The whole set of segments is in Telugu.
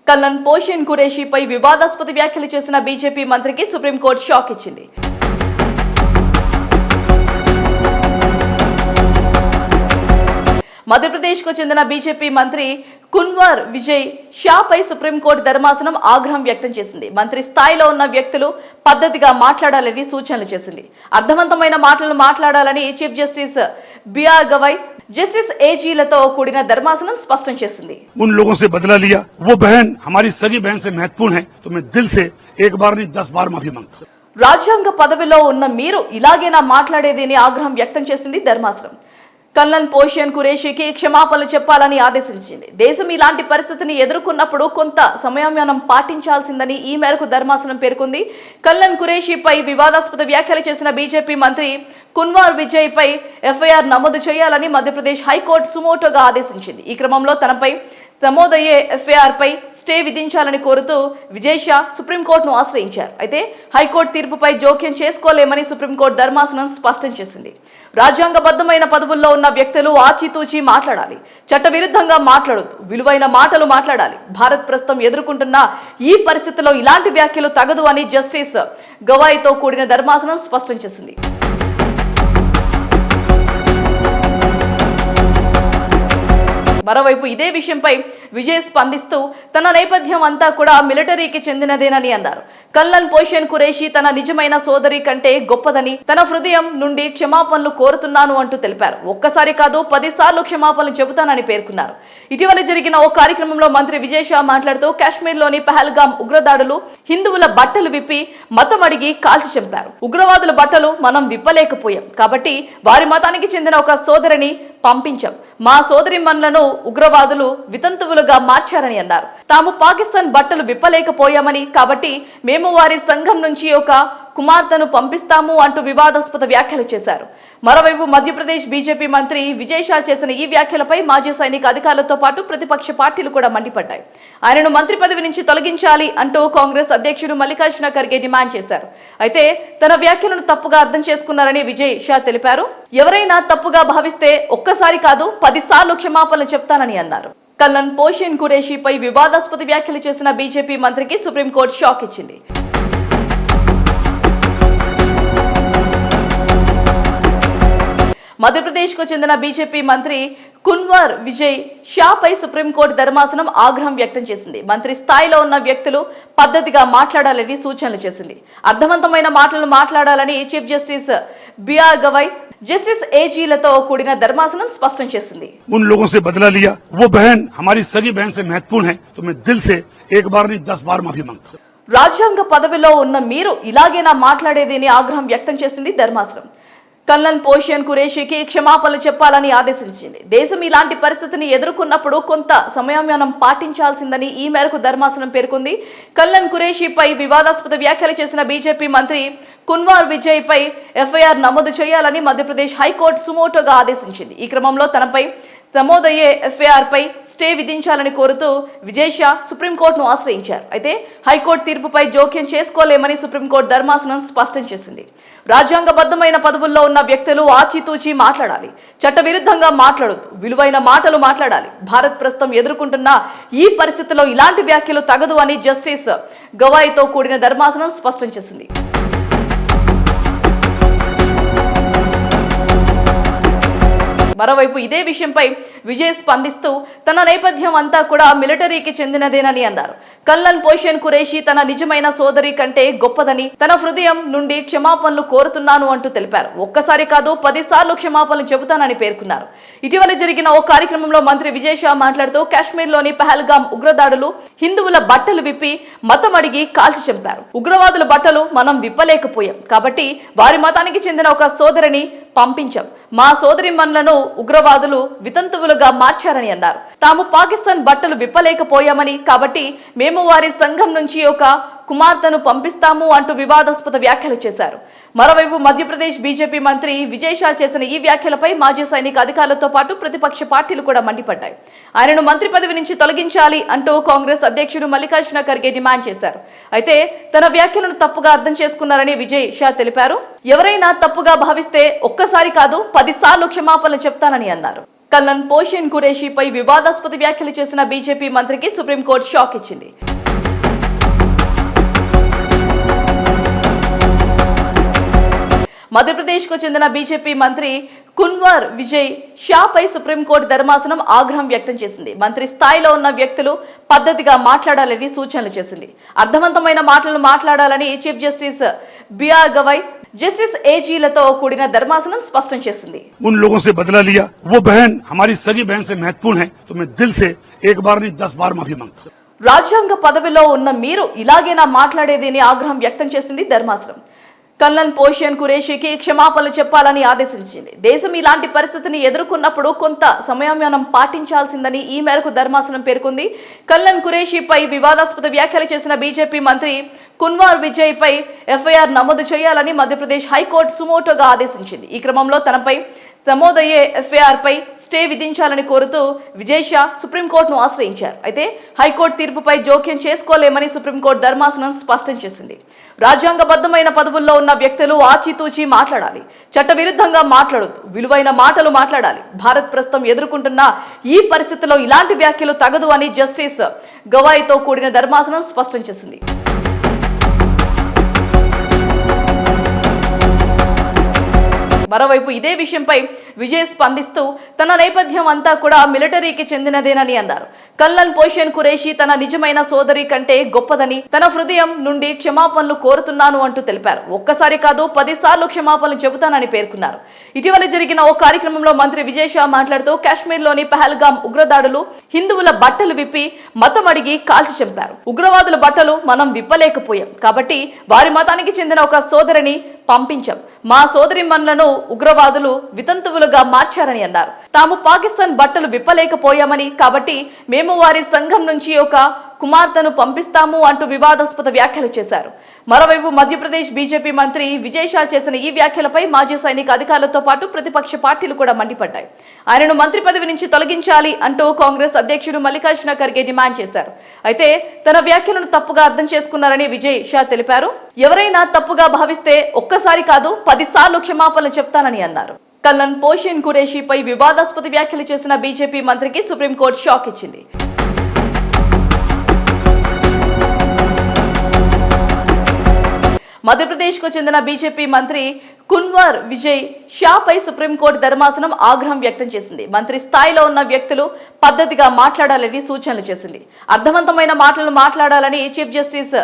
కల్నల్ పోషిన్ ఖురేషీపై వివాదాస్పద వ్యాఖ్యలు చేసిన బీజేపీ మంత్రికి సుప్రీంకోర్టు షాక్ ఇచ్చింది. మధ్యప్రదేశ్కు చెందిన బీజేపీ మంత్రి కున్వర్ విజయ్ షాపై సుప్రీంకోర్టు ధర్మాసనం ఆగ్రహం వ్యక్తం చేసింది. మంత్రి స్థాయిలో ఉన్న వ్యక్తులు పద్ధతిగా మాట్లాడాలని సూచనలు చేసింది. అర్థవంతమైన మాటలు మాట్లాడాలని chief justice B R Gavai, justice ఏజీలతో కూడిన ధర్మాసనం స్పష్టం చేసింది. उन लोगों से बदला लिया, वो बहन हमारी सगी बहन से महत्वपूर्ण है, तो मैं दिल से एक बार नहीं 10 बार माफी मांगता. రాజ్యాంగ పదవిలో ఉన్న మీరు ఇలాగేనా మాట్లాడేది అని ఆగ్రహం వ్యక్తం చేసింది ధర్మాసనం. కల్నల్ పోషిన్ ఖురేషీకి క్షమాపణలు చెప్పాలని ఆదేశించింది. దేశం ఇలాంటి పరిస్థితిని ఎదుర్కొన్నప్పుడు కొంత సంయమనం పాటించాల్సిందని ఈ మేరకు ధర్మాసనం పేర్కొంది. కల్నల్ ఖురేషీపై వివాదాస్పద వ్యాఖ్యలు చేసిన బీజేపీ మంత్రి కున్వార్ విజయ్ పై ఎఫ్ఐఆర్ నమోదు చేయాలని మధ్యప్రదేశ్ హైకోర్టు సుమోటోగా ఆదేశించింది. ఈ క్రమంలో తనపై నమోదయ్యే ఎఫ్ఐఆర్ పై స్టే విధించాలని కోరుతూ విజయ్ షా సుప్రీంకోర్టును ఆశ్రయించారు. అయితే హైకోర్టు తీర్పుపై జోక్యం చేసుకోలేమని సుప్రీంకోర్టు ధర్మాసనం స్పష్టం చేసింది. రాజ్యాంగబద్ధమైన పదవుల్లో ఉన్న వ్యక్తులు ఆచితూచి మాట్లాడాలి, చట్టవిరుద్ధంగా మాట్లాడొద్దు, విలువైన మాటలు మాట్లాడాలి. భారత్ ప్రస్తుతం ఎదుర్కొంటున్న ఈ పరిస్థితిలో ఇలాంటి వ్యాఖ్యలు తగదు అని జస్టిస్ గవాయ్తో కూడిన ధర్మాసనం స్పష్టం చేసింది. మరోవైపు ఇదే విషయంపై విజయ్ స్పందిస్తూ తన నేపథ్యం అంతా కూడా మిలిటరీకి చెందినదేనని అన్నారు. కల్నల్ పోషిన్ ఖురేషీ తన నిజమైన సోదరి కంటే గొప్పదని, తన హృదయం నుండి క్షమాపణలు కోరుతున్నాను అంటూ తెలిపారు. ఒక్కసారి కాదు 10 సార్లు క్షమాపణలు చెబుతానని పేర్కొన్నారు. ఇటీవల జరిగిన ఓ కార్యక్రమంలో మంత్రి విజయ్ షా మాట్లాడుతూ కాశ్మీర్లోని పహల్గామ్ ఉగ్రదాడులు హిందువుల బట్టలు విప్పి మతం అడిగి కాల్చి చంపారు. ఉగ్రవాదుల బట్టలు మనం విప్పలేకపోయాం కాబట్టి వారి మతానికి చెందిన ఒక సోదరిని పంపించాం. మా సోదరిమణులను ఉగ్రవాదులు వితంతువులుగా మార్చారని అన్నారు. తాము పాకిస్తాన్ బట్టలు విప్పలేకపోయామని కాబట్టి మేము వారి సంఘం నుంచి ఒక కుమార్తెను పంపిస్తాము అంటూ వివాదాస్పద వ్యాఖ్యలు చేశారు. మరోవైపు మధ్యప్రదేశ్ బీజేపీ మంత్రి విజయ్ షా చేసిన ఈ వ్యాఖ్యలపై మాజీ సైనిక అధికారులతో పాటు ప్రతిపక్ష పార్టీలు కూడా మండిపడ్డాయి. ఆయనను మంత్రి పదవి నుంచి తొలగించాలి అంటూ కాంగ్రెస్ అధ్యక్షుడు మల్లికార్జున ఖర్గే డిమాండ్ చేశారు. అయితే తన వ్యాఖ్యలను తప్పుగా అర్థం చేసుకున్నారని విజయ్ షా తెలిపారు. ఎవరైనా తప్పుగా భావిస్తే ఒక్కసారి కాదు 10 సార్లు క్షమాపణలు చెప్తానని అన్నారు. కల్నల్ పోషిన్ ఖురేషీపై వివాదాస్పద వ్యాఖ్యలు చేసిన బీజేపీ మంత్రికి సుప్రీంకోర్టు షాక్ ఇచ్చింది. మధ్యప్రదేశ్కు చెందిన బీజేపీ మంత్రి కున్వర్ విజయ్ షాపై సుప్రీంకోర్టు ధర్మాసనం ఆగ్రహం వ్యక్తం చేసింది. మంత్రి స్థాయిలో ఉన్న వ్యక్తులు పద్ధతిగా మాట్లాడాలని సూచనలు చేసింది. అర్థవంతమైన మాటలు మాట్లాడాలని chief justice B R Gavai, justice ఏజీలతో కూడిన ధర్మాసనం స్పష్టం చేసింది. उन लोगों से बदला लिया, वो बहन हमारी सगी बहन से महत्वपूर्ण है, तो मैं दिल से एक बार नहीं 10 बार माफी मांगता. రాజ్యాంగ పదవిలో ఉన్న మీరు ఇలాగేనా మాట్లాడేది అని ఆగ్రహం వ్యక్తం చేసింది ధర్మాసనం. కల్నల్ పోషిన్ ఖురేషీకి క్షమాపణలు చెప్పాలని ఆదేశించింది. దేశం ఇలాంటి పరిస్థితిని ఎదుర్కొన్నప్పుడు కొంత సంయమనం పాటించాల్సిందని ఈ మేరకు ధర్మాసనం పేర్కొంది. కల్నల్ ఖురేషీపై వివాదాస్పద వ్యాఖ్యలు చేసిన బీజేపీ మంత్రి కున్వార్ విజయ్ పై ఎఫ్ఐఆర్ నమోదు చేయాలని మధ్యప్రదేశ్ హైకోర్టు సుమోటోగా ఆదేశించింది. ఈ క్రమంలో తనపై నమోదయ్యే ఎఫ్ఐఆర్ పై స్టే విధించాలని కోరుతూ విజయ్ షా సుప్రీంకోర్టును ఆశ్రయించారు. అయితే హైకోర్టు తీర్పుపై జోక్యం చేసుకోలేమని సుప్రీంకోర్టు ధర్మాసనం స్పష్టం చేసింది. రాజ్యాంగబద్ధమైన పదవుల్లో ఉన్న వ్యక్తులు ఆచితూచి మాట్లాడాలి, చట్టవిరుద్ధంగా మాట్లాడొద్దు, విలువైన మాటలు మాట్లాడాలి. భారత్ ప్రస్తుతం ఎదుర్కొంటున్న ఈ పరిస్థితిలో ఇలాంటి వ్యాఖ్యలు తగదు అని జస్టిస్ గవాయ్తో కూడిన ధర్మాసనం స్పష్టం చేసింది. మరోవైపు ఇదే విషయంపై విజయ్ స్పందిస్తూ తన నేపథ్యం అంతా కూడా మిలిటరీకి చెందినదేనని అన్నారు. కల్నల్ పోషిన్ ఖురేషీ తన నిజమైన సోదరి కంటే గొప్పదని, తన హృదయం నుండి క్షమాపణలు కోరుతున్నాను అంటూ తెలిపారు. ఒక్కసారి కాదు 10 సార్లు క్షమాపణలు చెబుతానని పేర్కొన్నారు. ఇటీవల జరిగిన ఓ కార్యక్రమంలో మంత్రి విజయ్ షా మాట్లాడుతూ కాశ్మీర్లోని పహల్గామ్ ఉగ్రదాడులు హిందువుల బట్టలు విప్పి మతం అడిగి కాల్చి చంపారు. ఉగ్రవాదుల బట్టలు మనం విప్పలేకపోయాం కాబట్టి వారి మతానికి చెందిన ఒక సోదరిని పంపించాం. మా సోదరిమణులను ఉగ్రవాదులు వితంతువులుగా మార్చారని అన్నారు. తాము పాకిస్తాన్ బట్టలు విప్పలేకపోయామని కాబట్టి మేము వారి సంఘం నుంచి ఒక కుమార్తెను పంపిస్తాము అంటూ వివాదాస్పద వ్యాఖ్యలు చేశారు. మరోవైపు మధ్యప్రదేశ్ బీజేపీ మంత్రి విజయ్ షా చేసిన ఈ వ్యాఖ్యలపై మాజీ సైనిక అధికారులతో పాటు ప్రతిపక్ష పార్టీలు కూడా మండిపడ్డాయి. ఆయనను మంత్రి పదవి నుంచి తొలగించాలి అంటూ కాంగ్రెస్ అధ్యక్షుడు మల్లికార్జున ఖర్గే డిమాండ్ చేశారు. అయితే తన వ్యాఖ్యలను తప్పుగా అర్థం చేసుకున్నారని విజయ్ షా తెలిపారు. ఎవరైనా తప్పుగా భావిస్తే ఒక్కసారి కాదు 10 సార్లు క్షమాపణలు చెప్తానని అన్నారు. కల్నల్ పోషిన్ ఖురేషీపై వివాదాస్పద వ్యాఖ్యలు చేసిన బీజేపీ మంత్రికి సుప్రీంకోర్టు షాక్ ఇచ్చింది. మధ్యప్రదేశ్కు చెందిన బీజేపీ మంత్రి కున్వర్ విజయ్ షాపై సుప్రీంకోర్టు ధర్మాసనం ఆగ్రహం వ్యక్తం చేసింది. మంత్రి స్థాయిలో ఉన్న వ్యక్తులు పద్ధతిగా మాట్లాడాలని సూచనలు చేసింది. అర్థవంతమైన మాటలు మాట్లాడాలని chief justice B R Gavai, justice ఏజీలతో కూడిన ధర్మాసనం స్పష్టం చేసింది. उन लोगों से बदला लिया, वो बहन हमारी सगी बहन से महत्वपूर्ण है, तो मैं दिल से एक बार नहीं 10 बार माफी मांगता हूं. రాజ్యాంగ పదవిలో ఉన్న మీరు ఇలాగేనా మాట్లాడేదని ఆగ్రహం వ్యక్తం చేసింది ధర్మాసనం. కల్నల్ పోషిన్ ఖురేషీకి క్షమాపణలు చెప్పాలని ఆదేశించింది. దేశం ఇలాంటి పరిస్థితిని ఎదుర్కొన్నప్పుడు కొంత సంయమనం పాటించాల్సిందని ఈ మేరకు ధర్మాసనం పేర్కొంది. కల్నల్ ఖురేషీపై వివాదాస్పద వ్యాఖ్యలు చేసిన బీజేపీ మంత్రి కున్వర్ విజయ్ పై ఎఫ్ఐఆర్ నమోదు చేయాలని మధ్యప్రదేశ్ హైకోర్టు సుమోటోగా ఆదేశించింది. ఈ క్రమంలో తనపై నమోదయ్యే ఎఫ్ఐఆర్ పై స్టే విధించాలని కోరుతూ విజయ్ షా సుప్రీంకోర్టును ఆశ్రయించారు. అయితే హైకోర్టు తీర్పుపై జోక్యం చేసుకోలేమని సుప్రీంకోర్టు ధర్మాసనం స్పష్టం చేసింది. రాజ్యాంగబద్ధమైన పదవుల్లో ఉన్న వ్యక్తులు ఆచితూచి మాట్లాడాలి, చట్టవిరుద్ధంగా మాట్లాడొద్దు, విలువైన మాటలు మాట్లాడాలి. భారత్ ప్రస్తుతం ఎదుర్కొంటున్న ఈ పరిస్థితిలో ఇలాంటి వ్యాఖ్యలు తగదు అని జస్టిస్ గవాయ్తో కూడిన ధర్మాసనం స్పష్టం చేసింది. మరోవైపు ఇదే విషయంపై విజయ్ స్పందిస్తూ తన నేపథ్యం అంతా కూడా మిలిటరీకి చెందినదేనని అన్నారు. కల్నల్ పోషిన్ ఖురేషీ తన నిజమైన సోదరి కంటే గొప్పదని, తన హృదయం నుండి క్షమాపణలు కోరుతున్నాను అంటూ తెలిపారు. ఒక్కసారి కాదు 10 సార్లు క్షమాపణలు చెబుతానని పేర్కొన్నారు. ఇటీవల జరిగిన ఓ కార్యక్రమంలో మంత్రి విజయ్ షా మాట్లాడుతూ కాశ్మీర్లోని పహల్గాం ఉగ్రదాడులు హిందువుల బట్టలు విప్పి మతం అడిగి కాల్చి చంపారు. ఉగ్రవాదుల బట్టలు మనం విప్పలేకపోయాం, కాబట్టి వారి మతానికి చెందిన ఒక సోదరిని పంపించాం. మా సోదరిమణులను ఉగ్రవాదులు వితంతువులుగా మార్చారని అన్నారు. తాము పాకిస్తాన్ బట్టలు విప్పలేకపోయామని, కాబట్టి మేము వారి సంఘం నుంచి ఒక కుమార్తెను పంపిస్తాము అంటూ వివాదాస్పద వ్యాఖ్యలు చేశారు. మరోవైపు మధ్యప్రదేశ్ బీజేపీ మంత్రి విజయ్ షా చేసిన ఈ వ్యాఖ్యలపై మాజీ సైనిక అధికారులతో పాటు ప్రతిపక్ష పార్టీలు కూడా మండిపడ్డాయి. ఆయనను మంత్రి పదవి నుంచి తొలగించాలి అంటూ కాంగ్రెస్ అధ్యక్షుడు మల్లికార్జున ఖర్గే డిమాండ్ చేశారు. అయితే తన వ్యాఖ్యలను తప్పుగా అర్థం చేసుకున్నారని విజయ్ షా తెలిపారు. ఎవరైనా తప్పుగా భావిస్తే ఒక్కసారి కాదు 10 సార్లు క్షమాపణలు చెప్తానని అన్నారు. కల్నల్ పోషిన్ ఖురేషీపై వివాదాస్పద వ్యాఖ్యలు చేసిన బీజేపీ మంత్రికి సుప్రీంకోర్టు షాక్ ఇచ్చింది. మధ్యప్రదేశ్కు చెందిన బీజేపీ మంత్రి కున్వర్ విజయ్ షాపై సుప్రీంకోర్టు ధర్మాసనం ఆగ్రహం వ్యక్తం చేసింది. మంత్రి స్థాయిలో ఉన్న వ్యక్తులు పద్ధతిగా మాట్లాడాలని సూచనలు చేసింది. అర్థవంతమైన మాటలు మాట్లాడాలని chief justice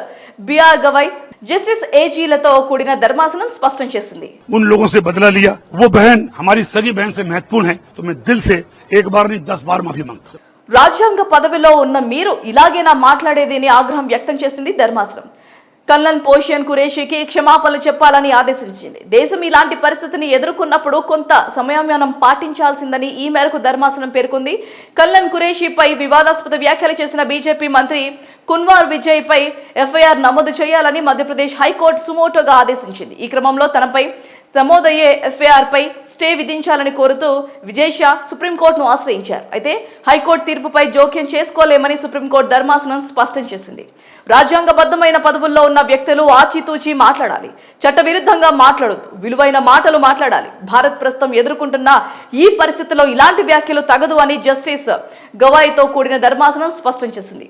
B R Gavai, justice ఏజీలతో కూడిన ధర్మాసనం స్పష్టం చేసింది. उन लोगों से बदला लिया, वो बहन हमारी सगी बहन से महत्वपूर्ण है, तो मैं दिल से एक बार नहीं 10 बार माफी मांगता हूं. రాజ్యాంగ పదవిలో ఉన్న మీరు ఇలాగేనా మాట్లాడేదని ఆగ్రహం వ్యక్తం చేసింది ధర్మాసనం. కల్నల్ పోషిన్ ఖురేషీకి క్షమాపణలు చెప్పాలని ఆదేశించింది. దేశం ఇలాంటి పరిస్థితిని ఎదుర్కొన్నప్పుడు కొంత సంయమనం పాటించాల్సిందని ఈ మేరకు ధర్మాసనం పేర్కొంది. కల్నల్ ఖురేషీపై వివాదాస్పద వ్యాఖ్యలు చేసిన బీజేపీ మంత్రి కున్వర్ విజయ్ పై ఎఫ్ఐఆర్ నమోదు చేయాలని మధ్యప్రదేశ్ హైకోర్టు సుమోటోగా ఆదేశించింది. ఈ క్రమంలో తనపై నమోదయ్యే ఎఫ్ఐఆర్ పై స్టే విధించాలని కోరుతూ విజయ్ షా సుప్రీంకోర్టును ఆశ్రయించారు. అయితే హైకోర్టు తీర్పుపై జోక్యం చేసుకోలేమని సుప్రీంకోర్టు ధర్మాసనం స్పష్టం చేసింది. రాజ్యాంగబద్ధమైన పదవుల్లో ఉన్న వ్యక్తులు ఆచితూచి మాట్లాడాలి, చట్టవిరుద్ధంగా మాట్లాడొద్దు, విలువైన మాటలు మాట్లాడాలి. భారత్ ప్రస్తుతం ఎదుర్కొంటున్న ఈ పరిస్థితిలో ఇలాంటి వ్యాఖ్యలు తగదు అని జస్టిస్ గవాయ్తో కూడిన ధర్మాసనం స్పష్టం చేసింది.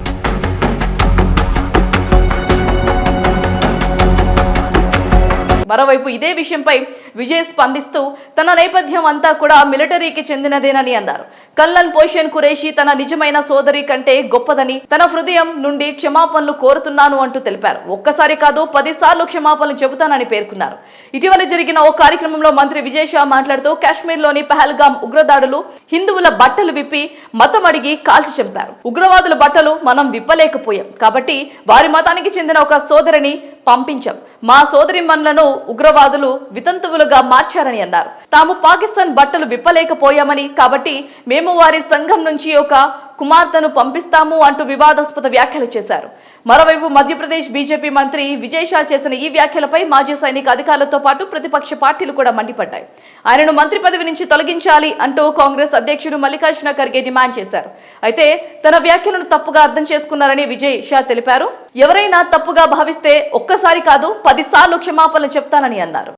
మరోవైపు ఇదే విషయంపై విజయ్ స్పందిస్తూ తన నేపథ్యం అంతా కూడా మిలిటరీకి చెందినదేనని అన్నారు. కల్నల్ పోషిన్ ఖురేషీ తన నిజమైన సోదరి కంటే గొప్పదని, తన హృదయం నుండి క్షమాపణలు కోరుతున్నాను అంటూ తెలిపారు. ఒక్కసారి కాదు 10 సార్లు క్షమాపణలు చెబుతానని పేర్కొన్నారు. ఇటీవల జరిగిన ఓ కార్యక్రమంలో మంత్రి విజయ్ షా మాట్లాడుతూ కాశ్మీర్లోని పహల్గాం ఉగ్రదాడులు హిందువుల బట్టలు విప్పి మతం అడిగి కాల్చి చంపారు. ఉగ్రవాదుల బట్టలు మనం విప్పలేకపోయాం, కాబట్టి వారి మతానికి చెందిన ఒక సోదరిని పంపించాం. మా సోదరిమణులను ఉగ్రవాదులు వితంతువులుగా మార్చారని అన్నారు. తాము పాకిస్తాన్ బట్టలు విప్పలేకపోయామని, కాబట్టి మేము వారి సంఘం నుంచి ఒక కుమార్తెను పంపిస్తాము అంటూ వివాదాస్పద వ్యాఖ్యలు చేశారు. మరోవైపు మధ్యప్రదేశ్ బీజేపీ మంత్రి విజయ్ షా చేసిన ఈ వ్యాఖ్యలపై మాజీ సైనిక అధికారులతో పాటు ప్రతిపక్ష పార్టీలు కూడా మండిపడ్డాయి. ఆయనను మంత్రి పదవి నుంచి తొలగించాలి అంటూ కాంగ్రెస్ అధ్యక్షుడు మల్లికార్జున ఖర్గే డిమాండ్ చేశారు. అయితే తన వ్యాఖ్యలను తప్పుగా అర్థం చేసుకున్నారని విజయ్ షా తెలిపారు. ఎవరైనా తప్పుగా భావిస్తే ఒక్కసారి కాదు 10 సార్లు క్షమాపణలు చెప్తానని అన్నారు.